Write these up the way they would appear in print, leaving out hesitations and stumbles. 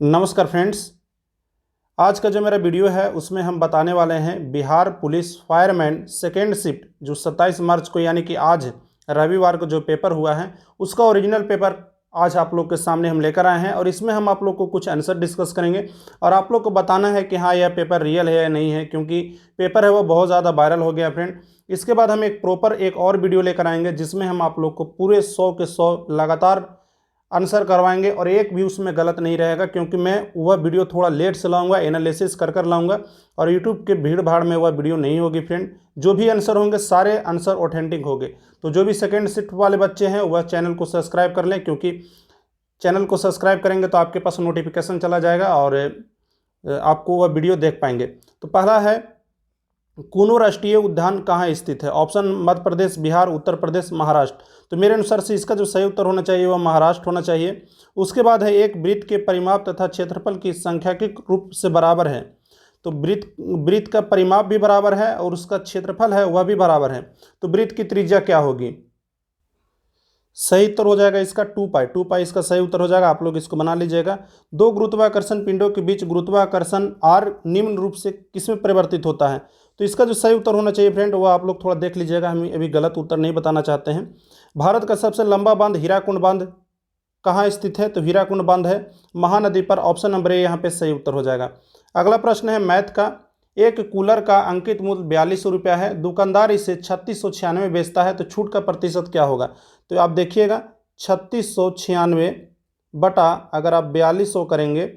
नमस्कार फ्रेंड्स। आज का जो मेरा वीडियो है उसमें हम बताने वाले हैं Bihar police fireman second shift जो 27 मार्च को यानी कि आज रविवार को जो पेपर हुआ है उसका ओरिजिनल पेपर आज आप लोग के सामने हम लेकर आए हैं और इसमें हम आप लोग को कुछ आंसर डिस्कस करेंगे और आप लोग को बताना है कि हाँ यह पेपर रियल है या नहीं है, क्योंकि पेपर है वो बहुत ज़्यादा वायरल हो गया फ्रेंड। इसके बाद हम एक और वीडियो लेकर आएंगे जिसमें हम आप लोग को पूरे 100 के 100 लगातार आंसर करवाएंगे और एक भी उसमें गलत नहीं रहेगा, क्योंकि मैं वह वीडियो थोड़ा लेट से लाऊंगा, एनालिसिस कर लाऊंगा और यूट्यूब के भीड़ भाड़ में वह वीडियो नहीं होगी फ्रेंड। जो भी आंसर होंगे सारे आंसर ऑथेंटिक होंगे। तो जो भी सेकंड शिफ्ट वाले बच्चे हैं वह चैनल को सब्सक्राइब कर लें, क्योंकि चैनल को सब्सक्राइब करेंगे तो आपके पास नोटिफिकेशन चला जाएगा और आपको वह वीडियो देख पाएंगे। तो पहला है, कूनो राष्ट्रीय उद्यान कहाँ स्थित है? ऑप्शन मध्य प्रदेश, बिहार, उत्तर प्रदेश, महाराष्ट्र। तो मेरे अनुसार से इसका जो सही उत्तर होना चाहिए वह महाराष्ट्र होना चाहिए। उसके बाद है, एक वृत्त के परिमाप तथा क्षेत्रफल की सांख्यिक रूप से बराबर है। तो वृत्त का परिमाप भी बराबर है और उसका क्षेत्रफल है वह भी बराबर है। तो वृत्त की त्रिज्या क्या होगी? सही उत्तर हो जाएगा इसका 2 पाई। 2 पाई इसका सही उत्तर हो जाएगा। आप लोग इसको बना लीजिएगा। दो गुरुत्वाकर्षण पिंडों के बीच गुरुत्वाकर्षण आर निम्न रूप से किसमें परिवर्तित होता है? तो इसका जो सही उत्तर होना चाहिए फ्रेंड वो आप लोग थोड़ा देख लीजिएगा, हम अभी गलत उत्तर नहीं बताना चाहते हैं। भारत का सबसे लंबा बांध हीराकुंड बांध कहाँ स्थित है? तो हीराकुंड बांध है महानदी पर। ऑप्शन नंबर ए यहाँ पे सही उत्तर हो जाएगा। अगला प्रश्न है मैथ का। एक कूलर का अंकित मूल्य 4200 रुपया है, दुकानदार इसे 3696 बेचता है, तो छूट का प्रतिशत क्या होगा? तो आप देखिएगा 3696 बटा अगर आप 4200 करेंगे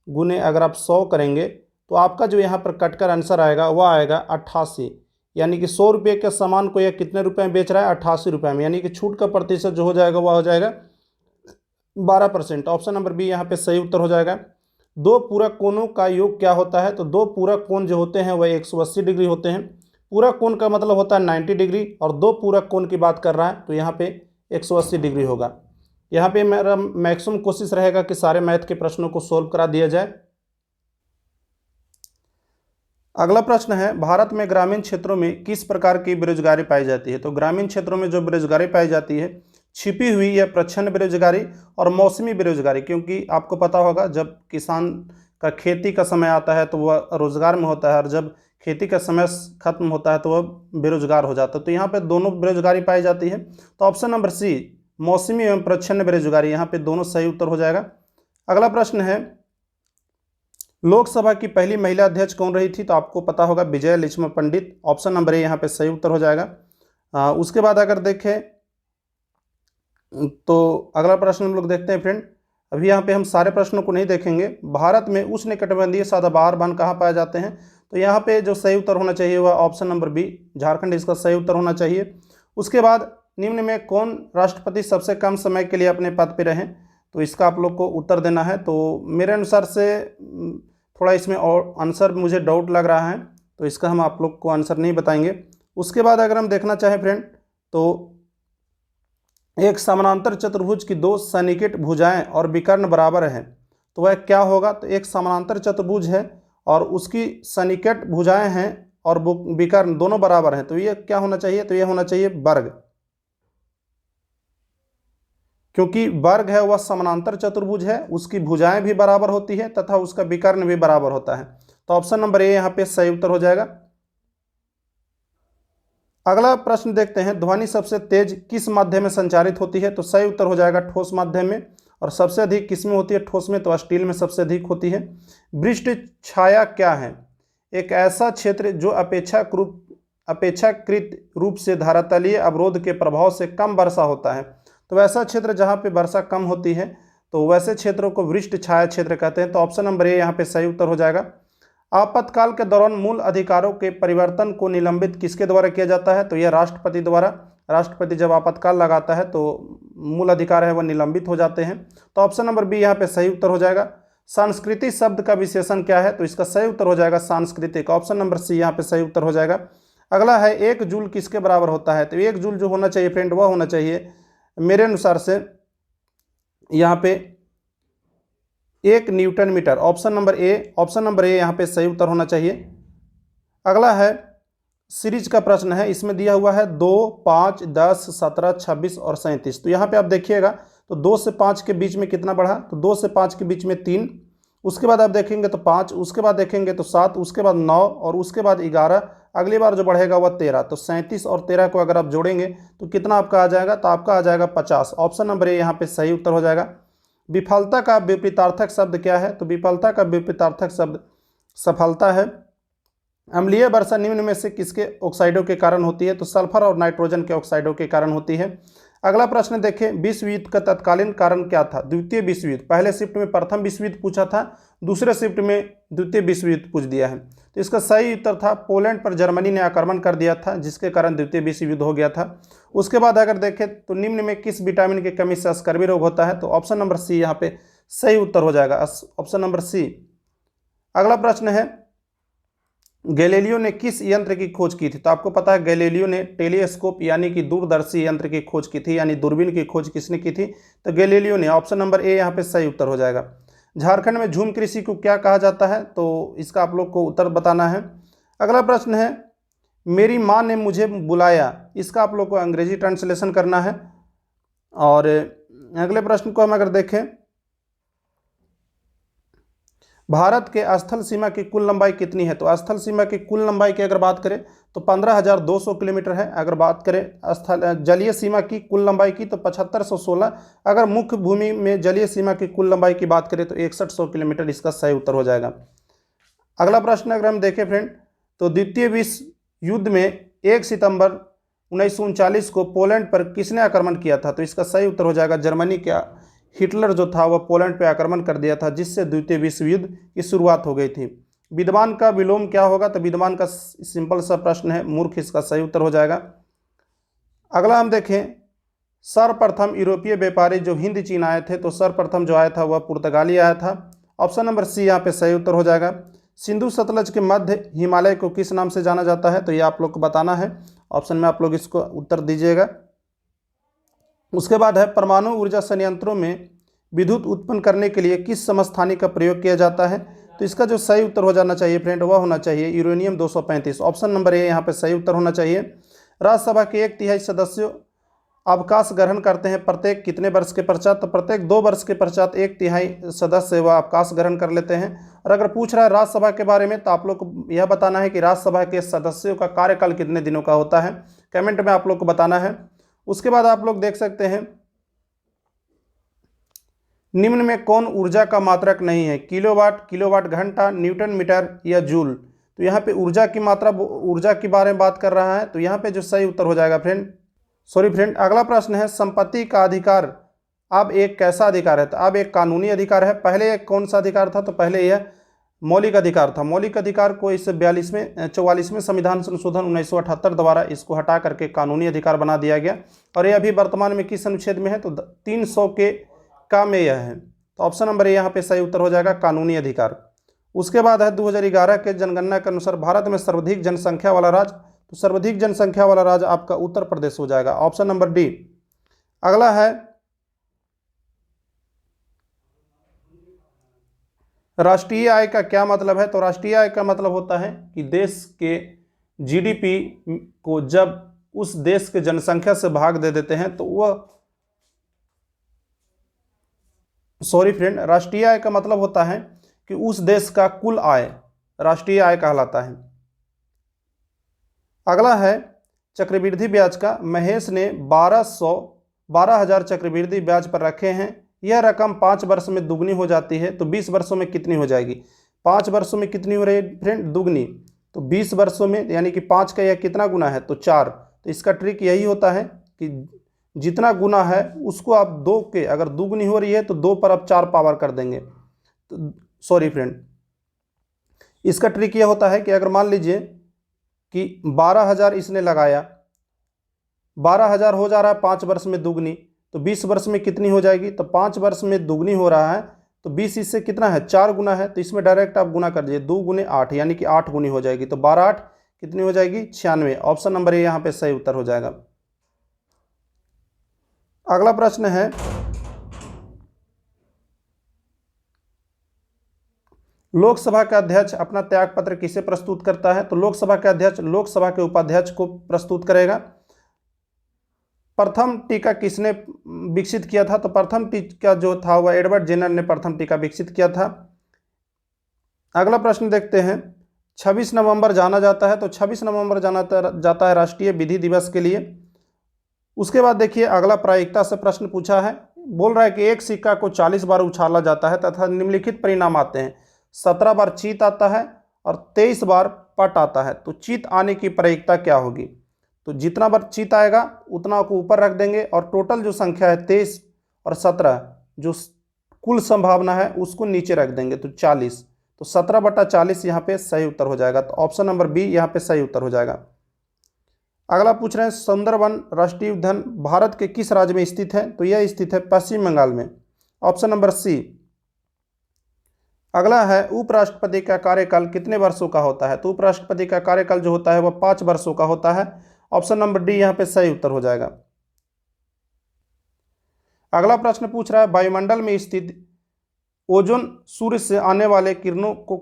गुने अगर आप 100 करेंगे तो आपका जो यहाँ पर कटकर आंसर आएगा वह आएगा 88। यानी कि 100 रुपये के सामान को यह कितने रुपए में बेच रहा है? 88 रुपये में। यानी कि छूट का प्रतिशत जो हो जाएगा वह हो जाएगा 12%। ऑप्शन नंबर बी यहाँ पे सही उत्तर हो जाएगा। दो पूरक कोणों का योग क्या होता है? तो दो पूरक कोण जो होते हैं वह 180 डिग्री होते हैं। पूरक कोण का मतलब होता है 90 डिग्री और दो पूरक कोण की बात कर रहा है तो यहाँ पे 180 डिग्री होगा। यहाँ पे मेरा मैक्सिमम कोशिश रहेगा कि सारे मैथ के प्रश्नों को सोल्व करा दिया जाए। अगला प्रश्न है, भारत में ग्रामीण क्षेत्रों में किस प्रकार की बेरोजगारी पाई जाती है? तो ग्रामीण क्षेत्रों में जो बेरोजगारी पाई जाती है, छिपी हुई या प्रच्छन्न बेरोजगारी और मौसमी बेरोजगारी। क्योंकि आपको पता होगा जब किसान का खेती का समय आता है तो वह रोजगार में होता है और जब खेती का समय खत्म होता है तो वह बेरोजगार हो जाता है। तो यहाँ पे दोनों बेरोजगारी पाई जाती है। तो ऑप्शन नंबर सी मौसमी एवं प्रच्छन्न बेरोजगारी, यहाँ पे दोनों सही उत्तर हो जाएगा। अगला प्रश्न है, लोकसभा की पहली महिला अध्यक्ष कौन रही थी? तो आपको पता होगा विजय लक्ष्मी पंडित। ऑप्शन नंबर ए यहाँ पे सही उत्तर हो जाएगा। उसके बाद अगर देखें तो अगला प्रश्न हम लोग देखते हैं फ्रेंड। अभी यहाँ पे हम सारे प्रश्नों को नहीं देखेंगे। भारत में उष्णकटिबंधीय सदाबहार वन कहाँ पाए जाते हैं? तो यहाँ पे जो सही उत्तर होना चाहिए वह ऑप्शन नंबर बी झारखंड इसका सही उत्तर होना चाहिए। उसके बाद निम्न में कौन राष्ट्रपति सबसे कम समय के लिए अपने पद पर रहे? तो इसका आप लोग को उत्तर देना है। तो मेरे अनुसार से थोड़ा इसमें और आंसर मुझे डाउट लग रहा है तो इसका हम आप लोग को आंसर नहीं बताएंगे। उसके बाद अगर हम देखना चाहें फ्रेंड तो एक समानांतर चतुर्भुज की दो सन्निकट भुजाएं और विकर्ण बराबर हैं तो वह क्या होगा? तो एक समानांतर चतुर्भुज है और उसकी सन्निकट भुजाएं हैं और विकर्ण दोनों बराबर हैं तो ये क्या होना चाहिए? तो यह होना चाहिए वर्ग, क्योंकि वर्ग है वह समानांतर चतुर्भुज है, उसकी भुजाएं भी बराबर होती है तथा उसका विकर्ण भी बराबर होता है। तो ऑप्शन नंबर ए यहाँ पे सही उत्तर हो जाएगा। अगला प्रश्न देखते हैं, ध्वनि सबसे तेज किस माध्यम में संचारित होती है? तो सही उत्तर हो जाएगा ठोस माध्यम में। और सबसे अधिक किस में होती है? ठोस में। तो स्टील में सबसे अधिक होती है। वृष्ट छाया क्या है? एक ऐसा क्षेत्र जो अपेक्षाकृत रूप से धरातलीय अवरोध के प्रभाव से कम वर्षा होता है। तो वैसा क्षेत्र जहाँ पे वर्षा कम होती है तो वैसे क्षेत्रों को वृष्ट छाया क्षेत्र कहते हैं। तो ऑप्शन नंबर ए यहाँ पे सही उत्तर हो जाएगा। आपातकाल के दौरान मूल अधिकारों के परिवर्तन को निलंबित किसके द्वारा किया जाता है? तो यह राष्ट्रपति द्वारा। राष्ट्रपति जब आपातकाल लगाता है तो मूल अधिकार है वह निलंबित हो जाते हैं। तो ऑप्शन नंबर बी यहाँ पे सही उत्तर हो जाएगा। सांस्कृतिक शब्द का विशेषण क्या है? तो इसका सही उत्तर हो जाएगा सांस्कृतिक। ऑप्शन नंबर सी यहाँ पे सही उत्तर हो जाएगा। अगला है, एक जूल किसके बराबर होता है? तो एक जूल जो होना चाहिए फ्रेंड वह होना चाहिए मेरे अनुसार से यहाँ पे 1 newton metre. Option number A यहाँ पे सही उत्तर होना चाहिए। अगला है, सीरीज का प्रश्न है, इसमें दिया हुआ है 2, 5, 10, 17, 26 और 37। तो यहाँ पे आप देखिएगा तो 2 से 5 के बीच में कितना बढ़ा? तो 2 से 5 के बीच में 3 उसके बाद आप देखेंगे तो 5, उसके बाद देखेंगे तो 7, उसके बाद 9 और उसके बाद 11। अगली बार जो बढ़ेगा वह 13। तो 37 और 13 को अगर आप जोड़ेंगे तो कितना आपका आ जाएगा, तो आपका आ जाएगा 50। ऑप्शन नंबर ए यहाँ पे सही उत्तर हो जाएगा। विफलता का विपरीतार्थक शब्द क्या है, तो विफलता का विपरीतार्थक शब्द सफलता है। अम्लीय वर्षा निम्न में से किसके ऑक्साइडों के कारण होती है, तो सल्फर और नाइट्रोजन के ऑक्साइडों के कारण होती है। अगला प्रश्न देखें, विश्व युद्ध का तत्कालीन कारण क्या था। द्वितीय विश्व युद्ध, पहले शिफ्ट में प्रथम विश्व युद्ध पूछा था, दूसरे शिफ्ट में द्वितीय विश्व युद्ध पूछ दिया है। तो इसका सही उत्तर था पोलैंड पर जर्मनी ने आक्रमण कर दिया था, जिसके कारण द्वितीय विश्व युद्ध हो गया था। उसके बाद अगर देखें तो निम्न में किस विटामिन की कमी से स्कर्वी रोग होता है, तो ऑप्शन नंबर सी यहाँ पे सही उत्तर हो जाएगा, ऑप्शन नंबर सी। अगला प्रश्न है, गैलीलियो ने किस यंत्र की खोज की थी, तो आपको पता है गैलीलियो ने टेलीस्कोप यानी कि दूरदर्शी यंत्र की खोज की थी, यानी दूरबीन की खोज किसने की थी, तो गैलीलियो ने। ऑप्शन नंबर ए यहाँ पे सही उत्तर हो जाएगा। झारखंड में झूम कृषि को क्या कहा जाता है, तो इसका आप लोग को उत्तर बताना है। अगला प्रश्न है, मेरी माँ ने मुझे बुलाया, इसका आप लोग को अंग्रेजी ट्रांसलेशन करना है। और अगले प्रश्न को हम अगर देखें, भारत के स्थल सीमा की कुल लंबाई कितनी है, तो स्थल सीमा की कुल लंबाई की अगर बात करें तो 15,200 किलोमीटर है। अगर बात करें स्थल जलीय सीमा की कुल लंबाई की तो 7516। अगर मुख्य भूमि में जलीय सीमा की कुल लंबाई की बात करें तो 6100 किलोमीटर इसका सही उत्तर हो जाएगा। अगला प्रश्न अगर हम देखें फ्रेंड, तो द्वितीय विश्व युद्ध में 1 सितंबर 1939 को पोलैंड पर किसने आक्रमण किया था, तो इसका सही उत्तर हो जाएगा जर्मनी के हिटलर जो था वह पोलैंड पे आक्रमण कर दिया था, जिससे द्वितीय विश्व युद्ध की शुरुआत हो गई थी। विद्वान का विलोम क्या होगा, तो विद्वान का सिंपल सा प्रश्न है, मूर्ख इसका सही उत्तर हो जाएगा। अगला हम देखें, सर्वप्रथम यूरोपीय व्यापारी जो हिंद चीन आए थे, तो सर्वप्रथम जो आया था वह पुर्तगाली आया था। ऑप्शन नंबर सी यहाँ पे सही उत्तर हो जाएगा। सिंधु सतलज के मध्य हिमालय को किस नाम से जाना जाता है, तो ये आप लोग को बताना है, ऑप्शन में आप लोग इसको उत्तर दीजिएगा। उसके बाद है, परमाणु ऊर्जा संयंत्रों में विद्युत उत्पन्न करने के लिए किस समस्थानिक का प्रयोग किया जाता है, तो इसका जो सही उत्तर हो जाना चाहिए फ्रेंड वह होना चाहिए यूरेनियम 235। ऑप्शन नंबर ए यहाँ पे सही उत्तर होना चाहिए। राज्यसभा के 1/3 सदस्य अवकाश ग्रहण करते हैं प्रत्येक कितने वर्ष के पश्चात, तो प्रत्येक 2 वर्ष के पश्चात 1/3 सदस्य वह अवकाश ग्रहण कर लेते हैं। और अगर पूछ रहा है राज्यसभा के बारे में, तो आप लोग को यह बताना है कि राज्यसभा के सदस्यों का कार्यकाल कितने दिनों का होता है, कमेंट में आप लोग को बताना है। उसके बाद आप लोग देख सकते हैं, निम्न में कौन ऊर्जा का मात्रक नहीं है, किलोवाट, किलोवाट घंटा, न्यूटन मीटर या जूल। तो यहाँ पे ऊर्जा की मात्रा, ऊर्जा के बारे में बात कर रहा है, तो यहाँ पे जो सही उत्तर हो जाएगा फ्रेंड। अगला प्रश्न है, संपत्ति का अधिकार अब एक कैसा अधिकार है, तो अब एक कानूनी अधिकार है। पहले एक कौन सा अधिकार था, तो पहले यह मौलिक अधिकार था। मौलिक अधिकार को इस 44वें संविधान संशोधन 1978 द्वारा इसको हटा करके कानूनी अधिकार बना दिया गया। और यह अभी वर्तमान में किस अनुच्छेद में है, तो 300 के का में यह है। तो ऑप्शन नंबर ए यहाँ पे सही उत्तर हो जाएगा, कानूनी अधिकार। उसके बाद है 2011 के जनगणना के अनुसार भारत में सर्वाधिक जनसंख्या वाला राज्य, तो सर्वाधिक जनसंख्या वाला राज्य आपका उत्तर प्रदेश हो जाएगा, ऑप्शन नंबर डी। अगला है, राष्ट्रीय आय का क्या मतलब है, तो राष्ट्रीय आय का मतलब होता है कि देश के जीडीपी को जब उस देश के जनसंख्या से भाग दे देते हैं तो वह, सॉरी फ्रेंड, राष्ट्रीय आय का मतलब होता है कि उस देश का कुल आय राष्ट्रीय आय कहलाता है। अगला है, चक्रवृद्धि ब्याज का महेश ने 12,000 चक्रवृद्धि ब्याज पर रखे हैं, यह रकम 5 वर्ष में दुगनी हो जाती है, तो 20 वर्षों में कितनी हो जाएगी। 5 वर्षों में कितनी हो रही है फ्रेंड, दुगनी। तो 20 वर्षों में यानी कि 5 का यह कितना गुना है, तो 4। तो इसका ट्रिक यही होता है कि जितना गुना है उसको आप 2 के, अगर दुगनी हो रही है तो 2 पर आप 4 पावर कर देंगे। तो सॉरी फ्रेंड, इसका ट्रिक यह होता है कि अगर मान लीजिए कि 12,000 इसने लगाया, 12,000 हो जा रहा है 5 वर्ष में दुगनी, तो 20 वर्ष में कितनी हो जाएगी, तो 5 वर्ष में दुगनी हो रहा है, तो 20 इससे कितना है, 4 गुना है, तो इसमें डायरेक्ट आप गुना कर दीजिए, 2 गुने 8 यानी कि 8 गुनी हो जाएगी, तो 12 8 कितनी हो जाएगी, 96। ऑप्शन नंबर ए यहाँ पे सही उत्तर हो जाएगा। अगला प्रश्न है, लोकसभा का अध्यक्ष अपना त्यागपत्र किसे प्रस्तुत करता है, तो लोकसभा का अध्यक्ष लोकसभा के उपाध्यक्ष को प्रस्तुत करेगा। प्रथम टीका किसने विकसित किया था, तो प्रथम टीका जो था वह एडवर्ड जेनर ने प्रथम टीका विकसित किया था। अगला प्रश्न देखते हैं। 26 नवंबर जाना जाता है, तो 26 नवंबर जाना जाता है राष्ट्रीय विधि दिवस के लिए। उसके बाद देखिए अगला प्रायिकता से प्रश्न पूछा है, बोल रहा है कि एक सिक्का को 40 बार उछाला जाता है तथा निम्नलिखित परिणाम आते हैं। 17 बार चीत आता है और 23 बार पट आता है, तो चीत आने की प्रायिकता क्या होगी? तो जितना बार चीत आएगा उतना को ऊपर रख देंगे और टोटल जो संख्या है 23 और 17 जो कुल संभावना है उसको नीचे रख देंगे, तो 40। तो 17/40 यहाँ पे सही उत्तर हो जाएगा। तो ऑप्शन नंबर बी यहाँ पे सही उत्तर हो जाएगा। अगला पूछ रहे हैं सुंदरवन राष्ट्रीय उद्यान भारत के किस राज्य में स्थित है? तो यह स्थित है पश्चिम बंगाल में, ऑप्शन नंबर सी। अगला है उपराष्ट्रपति का कार्यकाल कितने वर्षों का होता है? तो उपराष्ट्रपति का कार्यकाल जो होता है वह 5 वर्षों का होता है, ऑप्शन नंबर डी यहाँ पे सही उत्तर हो जाएगा। अगला प्रश्न पूछ रहा है वायुमंडल में स्थित ओजोन सूर्य से आने वाले किरणों को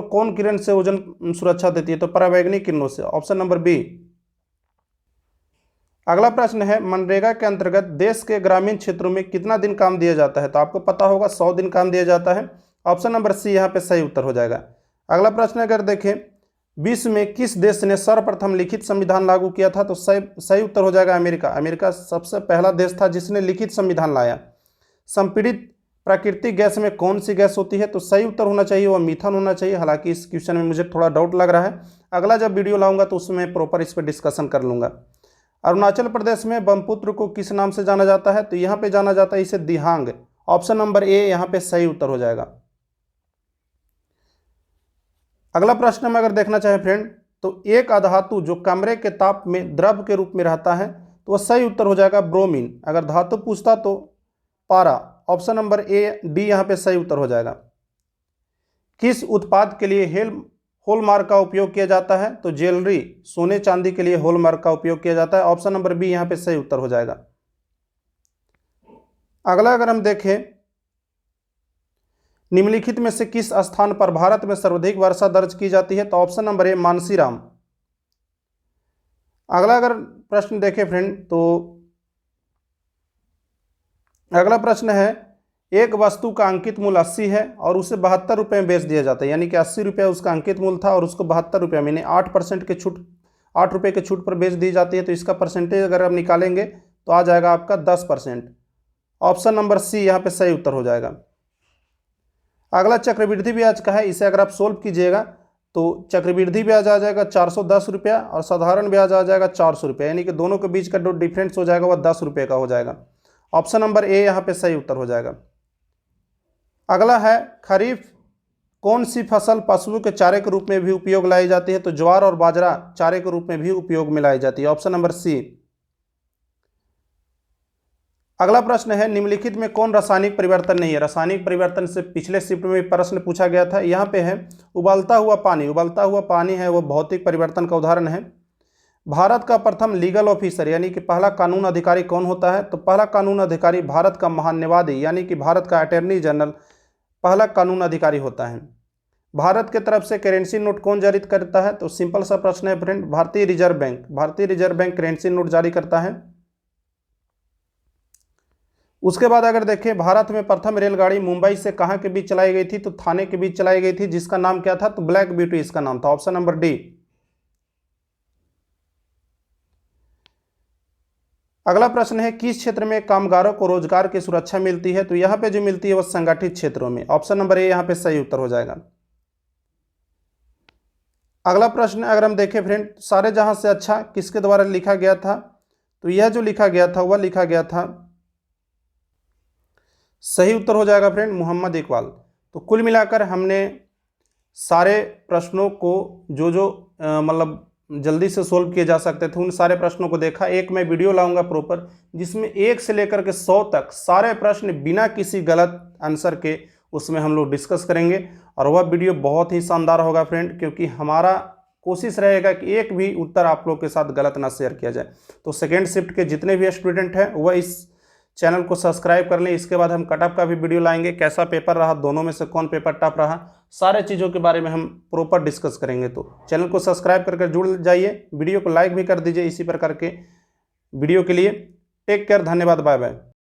कौन किरण से ओजोन सुरक्षा देती है? तो परावैंगनिक किरणों से, ऑप्शन नंबर बी। अगला प्रश्न है मनरेगा के अंतर्गत देश के ग्रामीण क्षेत्रों में कितना दिन काम दिया जाता है? तो आपको पता होगा 100 दिन काम दिया जाता है, ऑप्शन नंबर सी यहाँ पे सही उत्तर हो जाएगा। अगला प्रश्न अगर देखें विश्व में किस देश ने सर्वप्रथम लिखित संविधान लागू किया था? तो सही उत्तर हो जाएगा अमेरिका। अमेरिका सबसे पहला देश था जिसने लिखित संविधान लाया। संपीड़ित प्राकृतिक गैस में कौन सी गैस होती है? तो सही उत्तर होना चाहिए वह मीथेन होना चाहिए। हालांकि इस क्वेश्चन में मुझे थोड़ा डाउट लग रहा है, अगला जब वीडियो लाऊंगा तो उसमें प्रॉपर इस पर डिस्कशन कर लूंगा। अरुणाचल प्रदेश में ब्रह्मपुत्र को किस नाम से जाना जाता है? तो यहाँ पे जाना जाता है इसे दिहांग, ऑप्शन नंबर ए यहाँ पे सही उत्तर हो जाएगा। अगला प्रश्न में अगर देखना चाहे फ्रेंड तो एक अधातु जो कमरे के ताप में द्रव के रूप में रहता है तो वह सही उत्तर हो जाएगा ब्रोमीन। अगर धातु पूछता तो पारा, ऑप्शन नंबर ए डी यहाँ पे सही उत्तर हो जाएगा। किस उत्पाद के लिए हॉलमार्क का उपयोग किया जाता है? तो ज्वेलरी सोने चांदी के लिए हॉलमार्क का उपयोग किया जाता है, ऑप्शन नंबर बी यहाँ पे सही उत्तर हो जाएगा। अगला अगर हम देखें निम्नलिखित में से किस स्थान पर भारत में सर्वाधिक वर्षा दर्ज की जाती है? तो ऑप्शन नंबर ए मानसीराम। अगला अगर प्रश्न देखें फ्रेंड तो अगला प्रश्न है एक वस्तु का अंकित मूल्य 80 है और उसे 72 रुपये में बेच दिया जाता है, यानी कि 80 रुपये उसका अंकित मूल्य था और उसको 72 रुपये यानी 8% के छूट 8 रुपये के छूट पर बेच दी जाती है। तो इसका परसेंटेज अगर आप निकालेंगे तो आ जाएगा आपका 10%, ऑप्शन नंबर सी यहाँ पे सही उत्तर हो जाएगा। अगला चक्रवृद्धि ब्याज का है, इसे अगर आप सोल्व कीजिएगा तो चक्रवृद्धि ब्याज आ जाएगा 410 रुपया और साधारण ब्याज आ जाएगा 400 रुपया, यानी कि दोनों के बीच का जो डिफरेंस हो जाएगा वह 10 रुपये का हो जाएगा, ऑप्शन नंबर ए यहाँ पे सही उत्तर हो जाएगा। अगला है खरीफ कौन सी फसल पशुओं के चारे के रूप में भी उपयोग लाई जाती है? तो ज्वार और बाजरा चारे के रूप में भी उपयोग में लाई जाती है, ऑप्शन नंबर सी। अगला प्रश्न है निम्नलिखित में कौन रासायनिक परिवर्तन नहीं है? रासायनिक परिवर्तन से पिछले शिफ्ट में प्रश्न पूछा गया था। यहाँ पे है उबलता हुआ पानी। उबलता हुआ पानी है वो भौतिक परिवर्तन का उदाहरण है। भारत का प्रथम लीगल ऑफिसर यानी कि पहला कानून अधिकारी कौन होता है? तो पहला कानून अधिकारी भारत का महान्यायवादी यानी कि भारत का अटॉर्नी जनरल पहला कानून अधिकारी होता है। भारत के तरफ से करेंसी नोट कौन जारी करता है? तो सिंपल सा प्रश्न है फ्रेंड, भारतीय रिजर्व बैंक। भारतीय रिजर्व बैंक करेंसी नोट जारी करता है। उसके बाद अगर देखें भारत में प्रथम रेलगाड़ी मुंबई से कहां के बीच चलाई गई थी? तो थाने के बीच चलाई गई थी, जिसका नाम क्या था? तो ब्लैक ब्यूटी इसका नाम था, ऑप्शन नंबर डी। अगला प्रश्न है किस क्षेत्र में कामगारों को रोजगार की सुरक्षा मिलती है? तो यहाँ पे जो मिलती है वह संगठित क्षेत्रों में, ऑप्शन नंबर ए यहाँ पे सही उत्तर हो जाएगा। अगला प्रश्न अगर हम देखें फ्रेंड सारे जहां से अच्छा किसके द्वारा लिखा गया था? तो यह जो लिखा गया था वह लिखा गया था, सही उत्तर हो जाएगा फ्रेंड मोहम्मद इकबाल। तो कुल मिलाकर हमने सारे प्रश्नों को जो मतलब जल्दी से सोल्व किए जा सकते थे उन सारे प्रश्नों को देखा। एक मैं वीडियो लाऊंगा प्रॉपर जिसमें 1 से लेकर के 100 तक सारे प्रश्न बिना किसी गलत आंसर के उसमें हम लोग डिस्कस करेंगे और वह वीडियो बहुत ही शानदार होगा फ्रेंड, क्योंकि हमारा कोशिश रहेगा कि एक भी उत्तर आप लोग के साथ गलत ना शेयर किया जाए। तो सेकेंड शिफ्ट के जितने भी स्टूडेंट हैं वह इस चैनल को सब्सक्राइब कर लें। इसके बाद हम कटअप का भी वीडियो लाएंगे, कैसा पेपर रहा, दोनों में से कौन पेपर टफ रहा, सारे चीज़ों के बारे में हम प्रॉपर डिस्कस करेंगे। तो चैनल को सब्सक्राइब करके जुड़ जाइए, वीडियो को लाइक भी कर दीजिए इसी प्रकार के वीडियो के लिए। टेक केयर, धन्यवाद, बाय बाय।